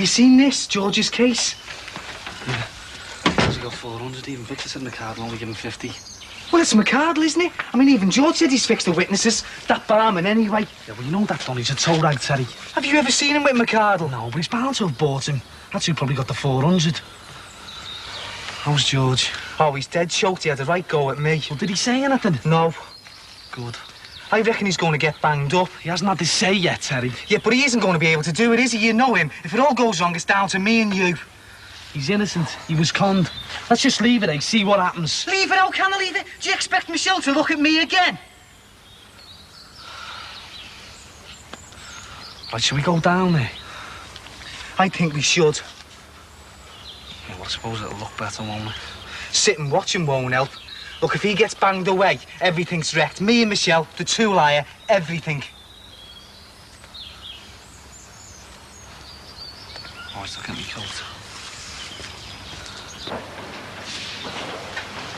seen this, George's case? Yeah. He got 400, even Victor said McCardle only give him 50. Well, it's McCardle, isn't it? I mean, even George said he's fixed the witnesses. That barman, anyway. Yeah, well, you know that Donny's a toe rag, Terry. Have you ever seen him with McCardle? No, but he's bound to have bought him. That's who probably got the 400. How's George? Oh, he's dead choked. He had a right go at me. Well, did he say anything? No. Good. I reckon he's going to get banged up. He hasn't had his say yet, Terry. Yeah, but he isn't going to be able to do it, is he? You know him. If it all goes wrong, it's down to me and you. He's innocent. He was conned. Let's just leave it, eh? See what happens. Leave it? How can I leave it? Do you expect Michelle to look at me again? Right, shall we go down there? I think we should. Yeah, well, I suppose it'll look better, won't it? Sit and watch him won't help. Look, if he gets banged away, everything's wrecked. Me and Michelle, the two liar, everything. Oh, he's looking at me coat.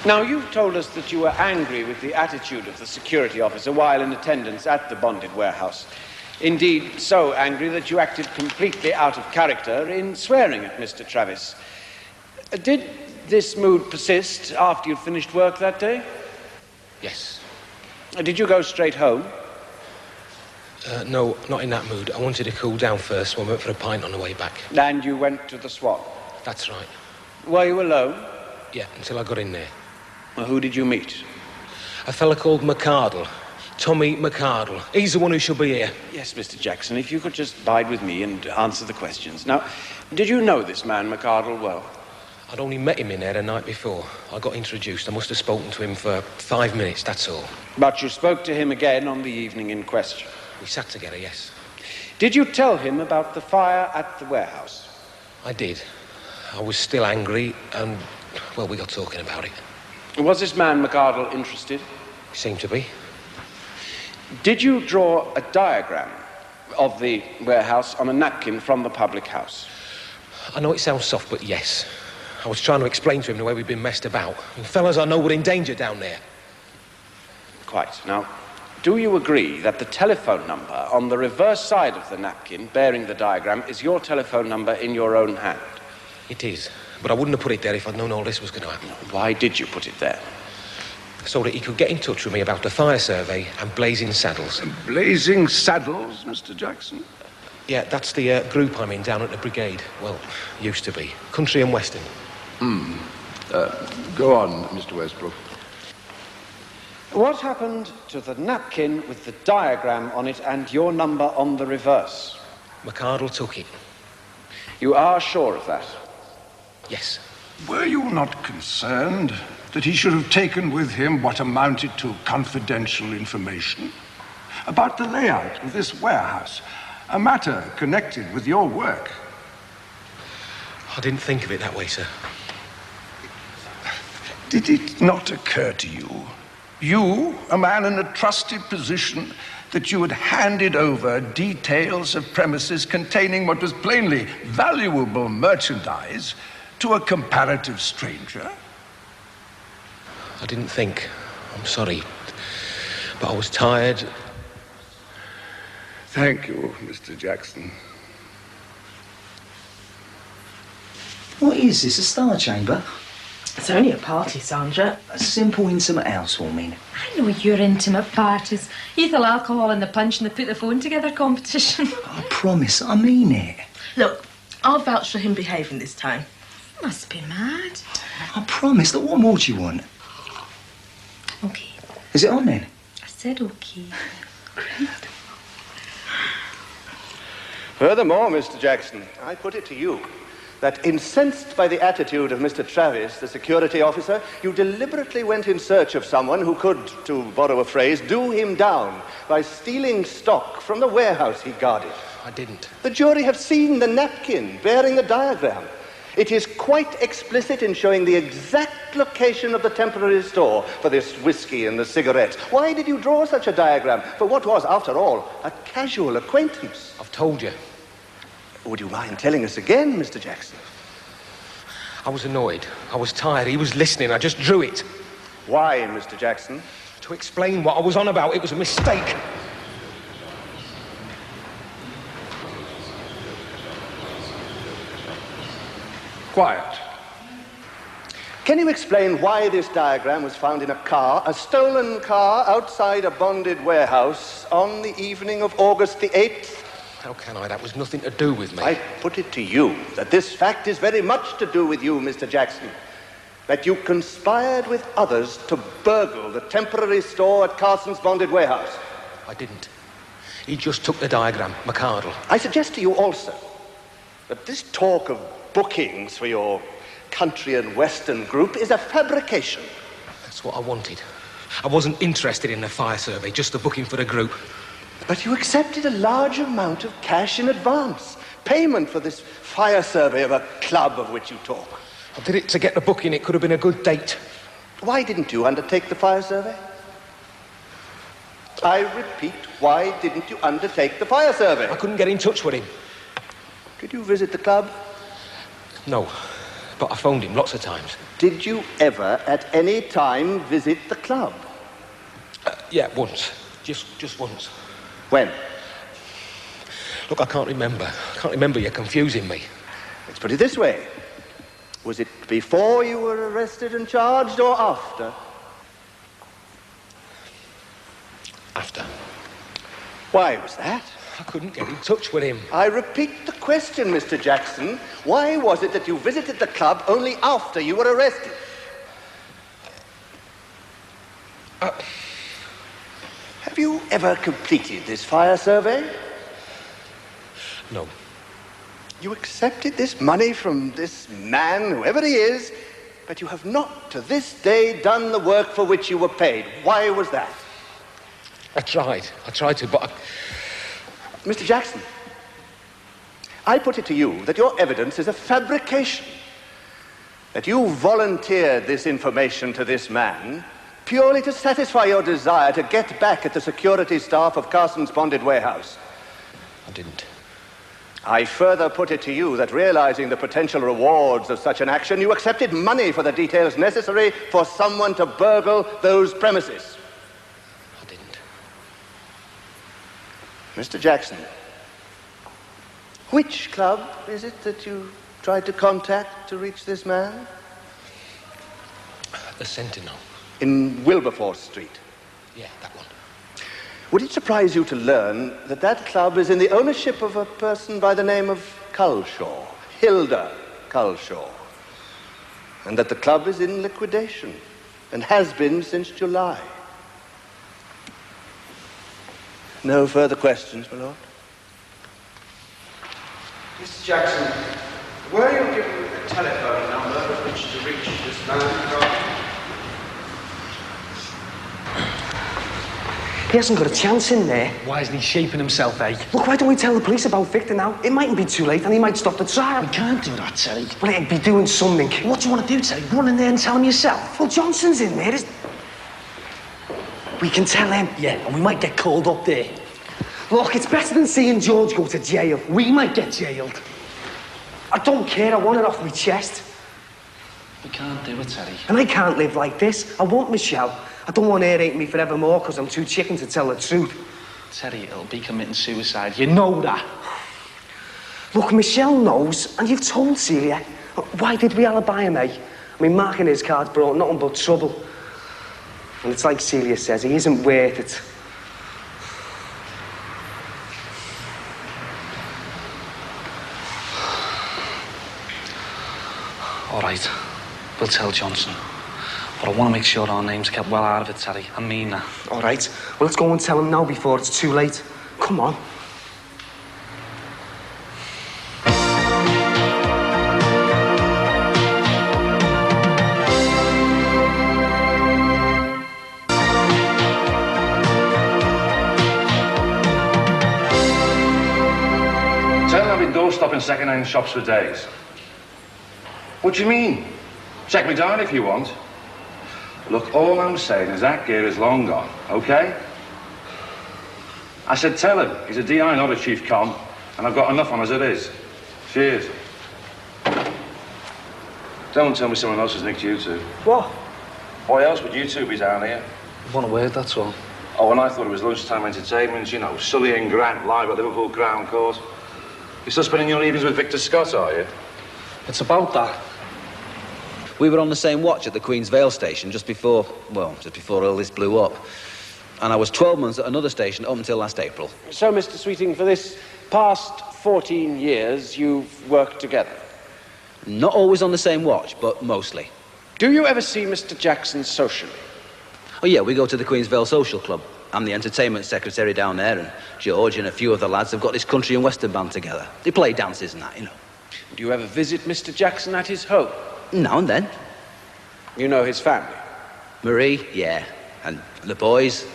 Now, you've told us that you were angry with the attitude of the security officer while in attendance at the bonded warehouse. Indeed, so angry that you acted completely out of character in swearing at Mr. Travis. Did this mood persist after you'd finished work that day? Yes. Did you go straight home? No, not in that mood. I wanted to cool down first when we went for a pint on the way back. And you went to the Swan? That's right. Were you alone? Yeah, until I got in there. Well, who did you meet? A fella called McCardle. Tommy McCardle. He's the one who should be here. Yes, Mr. Jackson, if you could just bide with me and answer the questions. Now, did you know this man, McCardle, well? I'd only met him in there the night before. I got introduced. I must have spoken to him for 5 minutes, that's all. But you spoke to him again on the evening in question? We sat together, yes. Did you tell him about the fire at the warehouse? I did. I was still angry and, well, we got talking about it. Was this man, McCardle, interested? He seemed to be. Did you draw a diagram of the warehouse on a napkin from the public house? I know it sounds soft, but yes. I was trying to explain to him the way we've been messed about. And fellas I know were in danger down there. Quite. Now, do you agree that the telephone number on the reverse side of the napkin bearing the diagram is your telephone number in your own hand? It is. But I wouldn't have put it there if I'd known all this was going to happen. Why did you put it there? So that he could get in touch with me about the fire survey and Blazing Saddles. Blazing Saddles, Mr. Jackson? Yeah, that's the group I'm in down at the brigade. Well, used to be. Country and Western. Go on, Mr. Westbrook. What happened to the napkin with the diagram on it and your number on the reverse? McCardle took it. You are sure of that? Yes. Were you not concerned that he should have taken with him what amounted to confidential information about the layout of this warehouse, a matter connected with your work? I didn't think of it that way, sir. Did it not occur to you, a man in a trusted position, that you had handed over details of premises containing what was plainly valuable merchandise to a comparative stranger? I didn't think. I'm sorry. But I was tired. Thank you, Mr. Jackson. What is this, a star chamber? It's only a party, Sandra. A simple, intimate housewarming. I know your intimate parties. Ethyl alcohol and the punch and the put the phone together competition. I promise, I mean it. Look, I'll vouch for him behaving this time. He must be mad. I promise. Look, what more do you want? Okay. Is it on then? I said okay. Great. Furthermore, Mr. Jackson, I put it to you that incensed by the attitude of Mr. Travis, the security officer, you deliberately went in search of someone who could, to borrow a phrase, do him down by stealing stock from the warehouse he guarded. I didn't. The jury have seen the napkin bearing the diagram. It is quite explicit in showing the exact location of the temporary store for this whiskey and the cigarettes. Why did you draw such a diagram for what was, after all, a casual acquaintance? I've told you. Would you mind telling us again, Mr. Jackson? I was annoyed. I was tired. He was listening. I just drew it. Why, Mr. Jackson? To explain what I was on about. It was a mistake. quiet. Can you explain why this diagram was found in a car, a stolen car, outside a bonded warehouse on the evening of August the 8th? How can I? That was nothing to do with me. I put it to you that this fact is very much to do with you, Mr. Jackson. That you conspired with others to burgle the temporary store at Carson's bonded warehouse. I didn't. He just took the diagram, McCardle. I suggest to you also that this talk of bookings for your country and western group is a fabrication. That's what I wanted. I wasn't interested in the fire survey, just the booking for the group. But you accepted a large amount of cash in advance. Payment for this fire survey of a club of which you talk. I did it to get the booking. It could have been a good date. Why didn't you undertake the fire survey? I repeat, why didn't you undertake the fire survey? I couldn't get in touch with him. Did you visit the club? No, but I phoned him lots of times. Did you ever, at any time, visit the club? Yeah, once. Just once. When? Look, I can't remember. I can't remember. You're confusing me. Let's put it this way. Was it before you were arrested and charged, or after? After. Why was that? I couldn't get in touch with him. I repeat the question, Mr. Jackson. Why was it that you visited the club only after you were arrested? Have you ever completed this fire survey? No. You accepted this money from this man, whoever he is, but you have not, to this day, done the work for which you were paid. Why was that? I tried to, but Mr. Jackson, I put it to you that your evidence is a fabrication. That you volunteered this information to this man purely to satisfy your desire to get back at the security staff of Carson's bonded warehouse. I didn't. I further put it to you that realizing the potential rewards of such an action, you accepted money for the details necessary for someone to burgle those premises. I didn't. Mr. Jackson, which club is it that you tried to contact to reach this man? The Sentinel. In Wilberforce Street. Yeah, that one. Would it surprise you to learn that that club is in the ownership of a person by the name of Culshaw, Hilda Culshaw, and that the club is in liquidation and has been since July? No further questions, my lord? Mr. Jackson, were you given a telephone number with which to reach this man? He hasn't got a chance in there. Why isn't he shaping himself, eh? Look, why don't we tell the police about Victor now? It mightn't be too late and he might stop the trial. We can't do that, Terry. Well, it'd be doing something. What do you want to do, Terry? Run in there and tell him yourself? Well, Johnson's in there. We can tell him. Yeah, and we might get called up there. Look, it's better than seeing George go to jail. We might get jailed. I don't care. I want it off my chest. We can't do it, Terry. And I can't live like this. I want Michelle. I don't want her to hate me forevermore because I'm too chicken to tell the truth. Terry, it'll be committing suicide. You know that. Look, Michelle knows, and you've told Celia. Why did we alibi him, eh? I mean, Mark and his cards brought nothing but trouble. And it's like Celia says, he isn't worth it. All right, we'll tell Johnson. But I want to make sure our name's kept well out of it, Terry. I mean that. All right, well, let's go and tell him now before it's too late. Come on. Tell them I've been door-stopping second-hand shops for days. What do you mean? Check me down if you want. Look, all I'm saying is that gear is long gone, okay? I said tell him. He's a DI, not a chief con, and I've got enough on as it is. Cheers. Don't tell me someone else has nicked you two. What? Why else would you two be down here? One word, that's all. Oh, and I thought it was lunchtime entertainment, you know, Sully and Grant live at Liverpool Crown Court. You're still spending your evenings with Victor Scott, are you? It's about that. We were on the same watch at the Queen's Vale station just before all this blew up. And I was 12 months at another station up until last April. So, Mr. Sweeting, for this past 14 years, you've worked together? Not always on the same watch, but mostly. Do you ever see Mr. Jackson socially? Oh, yeah, we go to the Queen's Vale Social Club. I'm the entertainment secretary down there, and George and a few of the lads have got this country and western band together. They play dances and that, you know. Do you ever visit Mr. Jackson at his home? Now and then. You know his family? Marie, yeah. And the boys.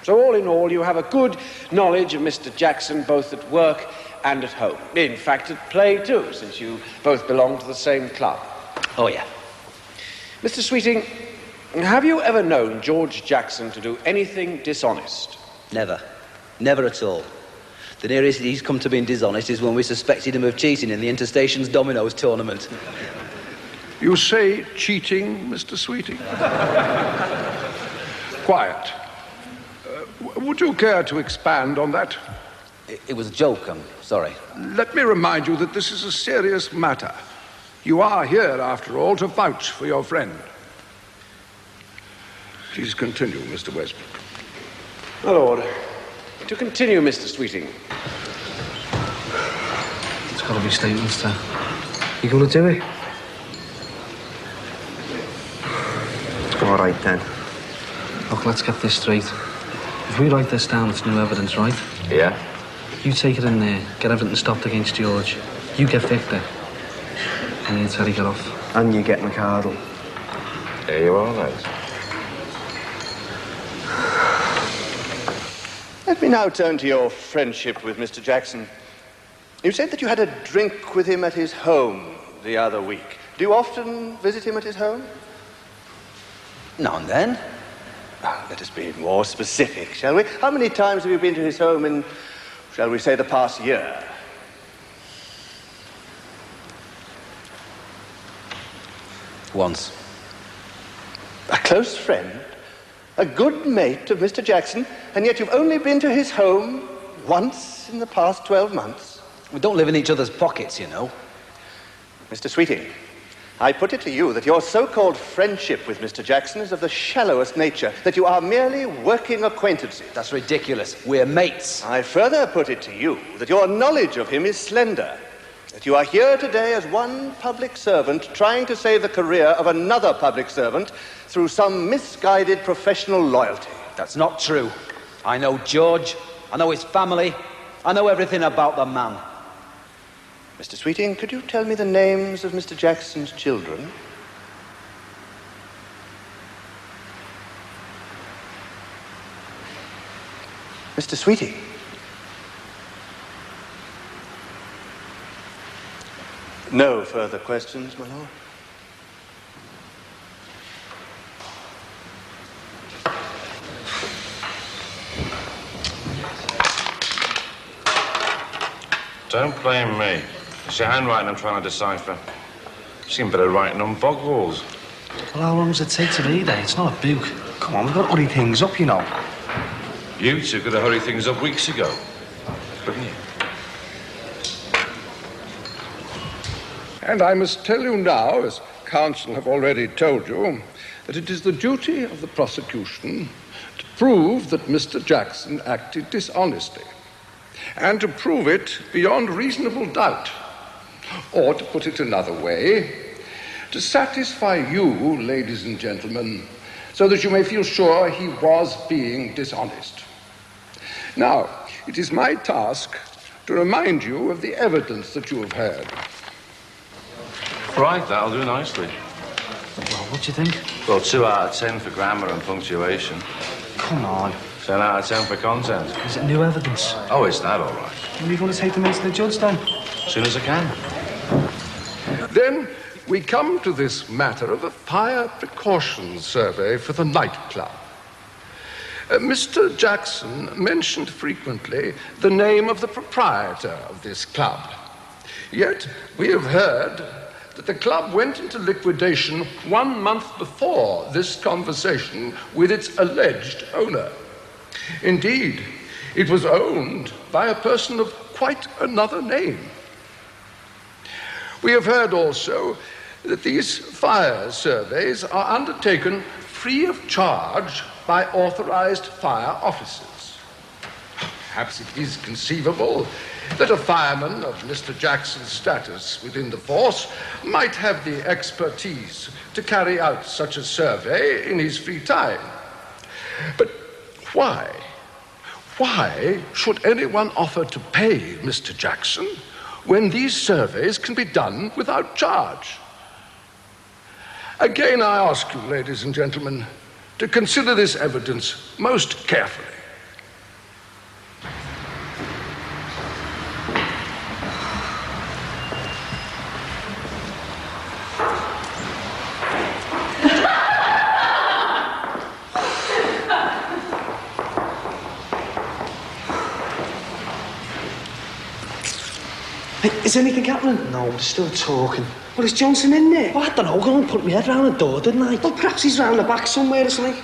So all in all, you have a good knowledge of Mr. Jackson, both at work and at home. In fact, at play, too, since you both belong to the same club. Oh, yeah. Mr. Sweeting, have you ever known George Jackson to do anything dishonest? Never. Never at all. The nearest he's come to being dishonest is when we suspected him of cheating in the Interstations Dominoes tournament. You say cheating, Mr. Sweeting? Quiet. Would you care to expand on that? It was a joke, I'm sorry. Let me remind you that this is a serious matter. You are here, after all, to vouch for your friend. Please continue, Mr. Westbrook. My lord, to continue, Mr. Sweeting. It's got to be statements, sir. You gonna do it? All right, then. Look, let's get this straight. If we write this down, it's new evidence, right? Yeah. You take it in there, get everything stopped against George. You get Victor. And you Teddy get off. And you get McArdle. There you are, lads. Let me now turn to your friendship with Mr. Jackson. You said that you had a drink with him at his home the other week. Do you often visit him at his home? Now and then. Let us be more specific, shall we? How many times have you been to his home in, shall we say, the past year? Once. A close friend, a good mate of Mr. Jackson, and yet you've only been to his home once in the past 12 months? We don't live in each other's pockets, you know. Mr. Sweeting, I put it to you that your so-called friendship with Mr. Jackson is of the shallowest nature, that you are merely working acquaintances. That's ridiculous. We're mates. I further put it to you that your knowledge of him is slender, that you are here today as one public servant trying to save the career of another public servant through some misguided professional loyalty. That's not true. I know George. I know his family. I know everything about the man. Mr. Sweeting, could you tell me the names of Mr. Jackson's children? Mr. Sweeting. No further questions, my lord. Don't blame me. It's your handwriting I'm trying to decipher. Seem better writing on bog walls. Well, how long does it take to read it? It's not a book. Come on, we've got to hurry things up, you know. You two could have hurried things up weeks ago. Couldn't you? And I must tell you now, as counsel have already told you, that it is the duty of the prosecution to prove that Mr. Jackson acted dishonestly, and to prove it beyond reasonable doubt. Or, to put it another way, to satisfy you, ladies and gentlemen, so that you may feel sure he was being dishonest. Now, it is my task to remind you of the evidence that you have heard. Right, that'll do nicely. Well, what do you think? Well, 2 out of 10 for grammar and punctuation. Come on. 10 out of 10 for content. Is it new evidence? Oh, is that all right? Are you going to take them into the judge, then? As soon as I can. Then we come to this matter of a fire precautions survey for the nightclub. Mr. Jackson mentioned frequently the name of the proprietor of this club. Yet we have heard that the club went into liquidation 1 month before this conversation with its alleged owner. Indeed, it was owned by a person of quite another name. We have heard also that these fire surveys are undertaken free of charge by authorized fire officers. Perhaps it is conceivable that a fireman of Mr. Jackson's status within the force might have the expertise to carry out such a survey in his free time. But why? Why should anyone offer to pay Mr. Jackson when these surveys can be done without charge? Again, I ask you, ladies and gentlemen, to consider this evidence most carefully. Hey, is anything happening? No, they're still talking. Well, is Johnson in there? Well, I don't know, go and put my head round the door, didn't I? Well, perhaps he's round the back somewhere or something.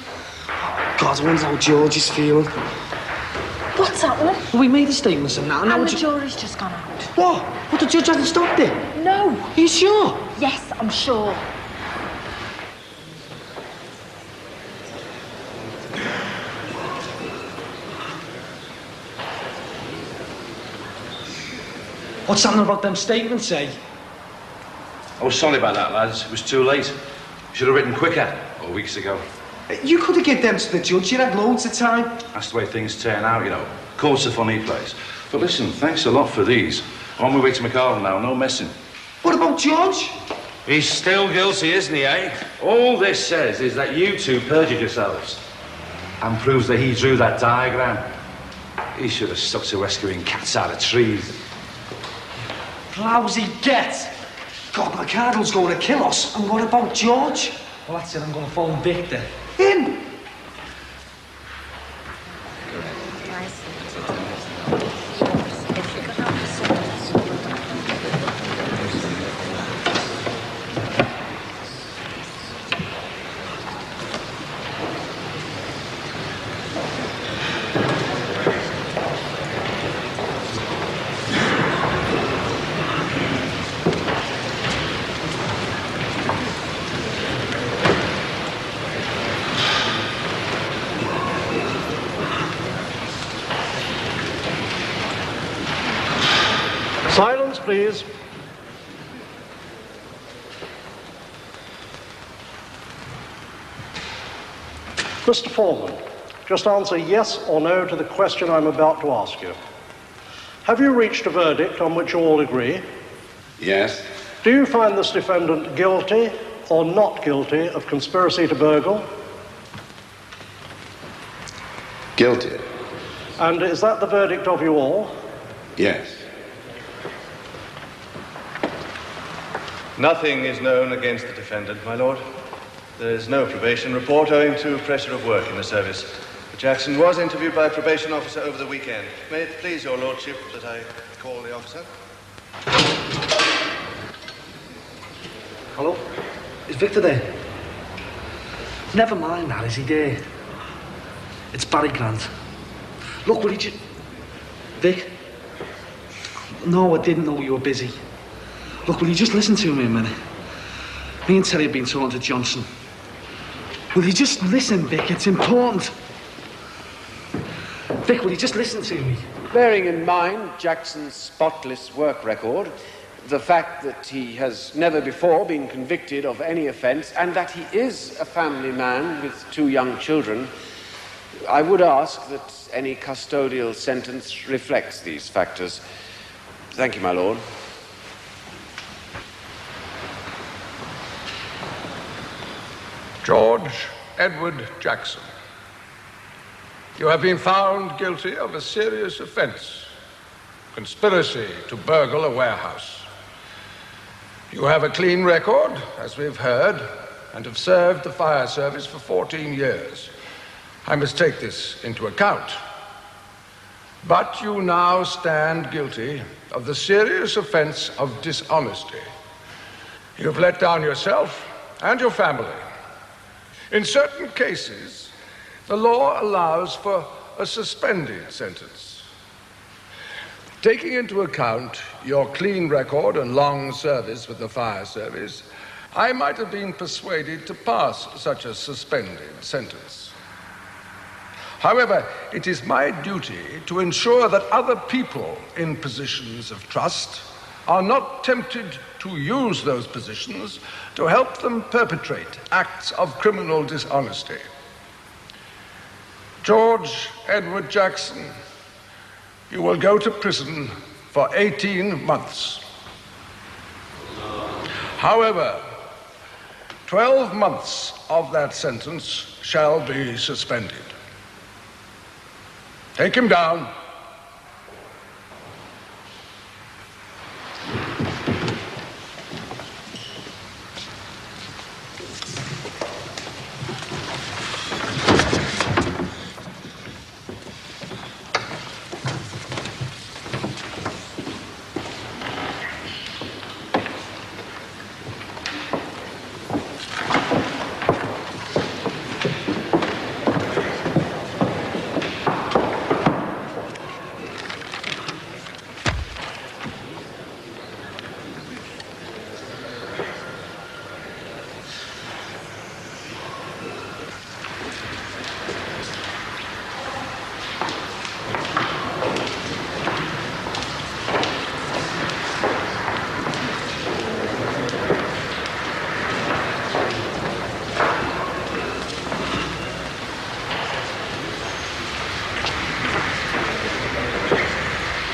God, I wonder how George is feeling. What's happening? Well, we made a statement and that, And the jury's just gone out. What? What, the judge hasn't stopped it? No. Are you sure? Yes, I'm sure. What's happening about them statements, eh? I was sorry about that, lads. It was too late. Should have written quicker, or weeks ago. You could have given them to the judge. You had loads of time. That's the way things turn out, you know. Court's a funny place. But listen, thanks a lot for these. I'm on my way to McCartan now, no messing. What about George? He's still guilty, isn't he, eh? All this says is that you two perjured yourselves. And proves that he drew that diagram. He should have stuck to rescuing cats out of trees. Lousy get. God, McCardle's going to kill us. And what about George? Well, that's it, I'm going to phone Victor. Him? Silence, please. Mr. Foreman, just answer yes or no to the question I'm about to ask you. Have you reached a verdict on which you all agree? Yes. Do you find this defendant guilty or not guilty of conspiracy to burgle? Guilty. And is that the verdict of you all? Yes. Nothing is known against the defendant, my lord. There is no probation report owing to pressure of work in the service. Jackson was interviewed by a probation officer over the weekend. May it please your lordship that I call the officer? Hello? Is Victor there? Never mind that, is he there? It's Barry Grant. Look, will you just... Vic? No, I didn't know you were busy. Look, will you just listen to me a minute? Me and Terry have been talking to Johnson. Will you just listen, Vic? It's important. Vic, will you just listen to me? Bearing in mind Jackson's spotless work record, the fact that he has never before been convicted of any offence, and that he is a family man with 2 young children, I would ask that any custodial sentence reflects these factors. Thank you, my lord. George Edward Jackson, you have been found guilty of a serious offense, conspiracy to burgle a warehouse. You have a clean record, as we've heard, and have served the fire service for 14 years. I must take this into account. But you now stand guilty of the serious offense of dishonesty. You have let down yourself and your family. In certain cases, the law allows for a suspended sentence. Taking into account your clean record and long service with the fire service, I might have been persuaded to pass such a suspended sentence. However, it is my duty to ensure that other people in positions of trust are not tempted to use those positions to help them perpetrate acts of criminal dishonesty. George Edward Jackson, you will go to prison for 18 months. However, 12 months of that sentence shall be suspended. Take him down.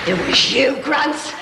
It was you, Grant.